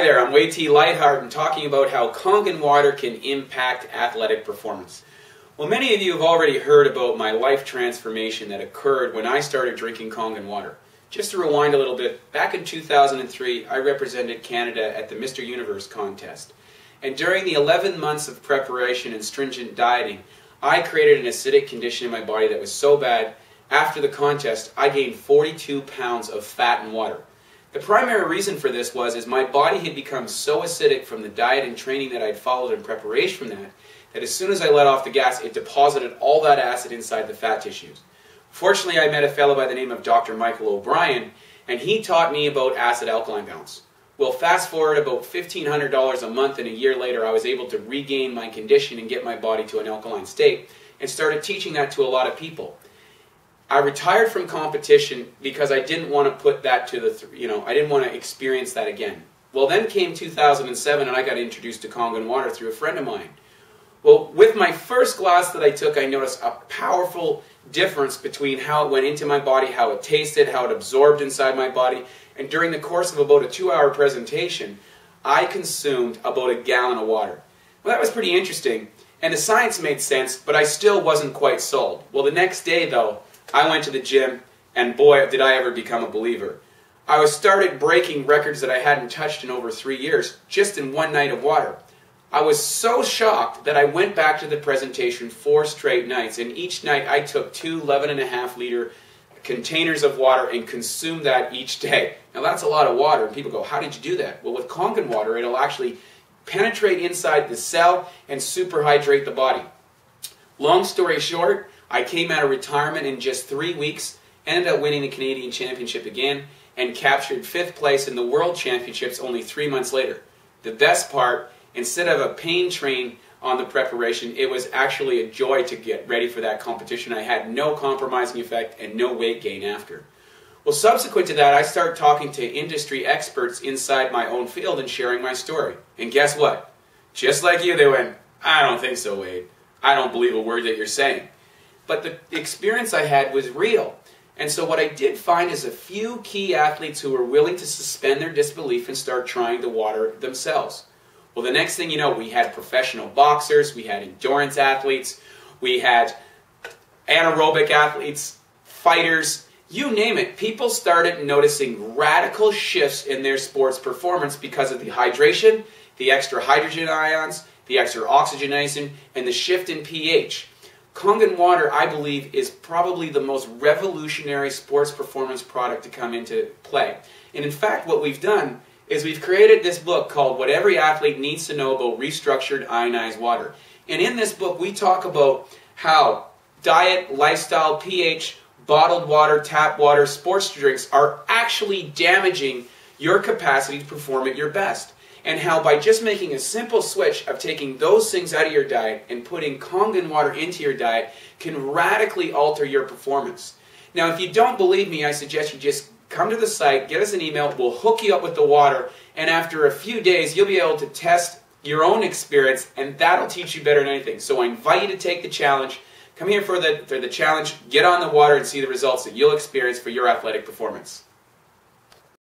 Hi there, I'm Wei T. Lightheart and talking about how Kangen water can impact athletic performance. Well, many of you have already heard about my life transformation that occurred when I started drinking Kangen water. Just to rewind a little bit, back in 2003, I represented Canada at the Mr. Universe contest. And during the 11 months of preparation and stringent dieting, I created an acidic condition in my body that was so bad, after the contest, I gained 42 pounds of fat and water. The primary reason for this was my body had become so acidic from the diet and training that I'd followed in preparation from that as soon as I let off the gas, it deposited all that acid inside the fat tissues. Fortunately, I met a fellow by the name of Dr. Michael O'Brien, and he taught me about acid-alkaline balance. Well, fast forward about $1,500 a month, and a year later I was able to regain my condition and get my body to an alkaline state, and started teaching that to a lot of people. I retired from competition because I didn't want to put that to the, I didn't want to experience that again. Well, then came 2007 and I got introduced to Kangen water through a friend of mine. Well, with my first glass that I took, I noticed a powerful difference between how it went into my body, how it tasted, how it absorbed inside my body, and during the course of about a 2-hour presentation, I consumed about a gallon of water. Well, that was pretty interesting, and the science made sense, but I still wasn't quite sold. Well, the next day, though, I went to the gym, and boy, did I ever become a believer. I started breaking records that I hadn't touched in over 3 years, just in one night of water. I was so shocked that I went back to the presentation 4 straight nights, and each night I took 2 11.5-liter containers of water and consumed that each day. Now that's a lot of water, and people go, how did you do that? Well, with Kangen water, it'll actually penetrate inside the cell and superhydrate the body. Long story short, I came out of retirement in just 3 weeks, ended up winning the Canadian Championship again, and captured 5th place in the World Championships only 3 months later. The best part, instead of a pain train on the preparation, it was actually a joy to get ready for that competition. I had no compromising effect and no weight gain after. Well, subsequent to that, I started talking to industry experts inside my own field and sharing my story. And guess what? Just like you, they went, I don't think so, Wade. I don't believe a word that you're saying. But the experience I had was real. And so what I did find is a few key athletes who were willing to suspend their disbelief and start trying the water themselves. Well, the next thing you know, we had professional boxers, we had endurance athletes, we had anaerobic athletes, fighters, you name it. People started noticing radical shifts in their sports performance because of the hydration, the extra hydrogen ions, the extra oxygenation, and the shift in pH. Kangen water, I believe, is probably the most revolutionary sports performance product to come into play. And in fact, what we've done is we've created this book called What Every Athlete Needs to Know About Restructured Ionized Water. And in this book, we talk about how diet, lifestyle, pH, bottled water, tap water, sports drinks are actually damaging your capacity to perform at your best. And how by just making a simple switch of taking those things out of your diet and putting Kangen water into your diet can radically alter your performance. Now, if you don't believe me, I suggest you just come to the site, get us an email, we'll hook you up with the water, and after a few days, you'll be able to test your own experience, and that'll teach you better than anything. So I invite you to take the challenge. Come here for the challenge, get on the water, and see the results that you'll experience for your athletic performance.